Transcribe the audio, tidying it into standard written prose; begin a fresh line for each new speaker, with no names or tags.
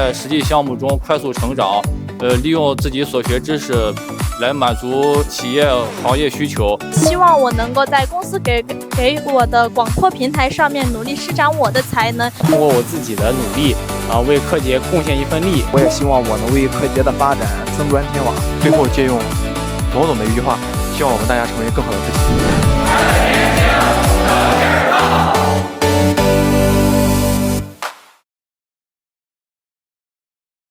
在实际项目中快速成长，利用自己所学知识来满足企业行业需求。
希望我能够在公司给我的广阔平台上面努力施展我的才能，
通过我自己的努力为柯洁贡献一份力。
我也希望我能为柯洁的发展增砖添瓦。
最后借用罗总的一句话，希望我们大家成为更好的自己。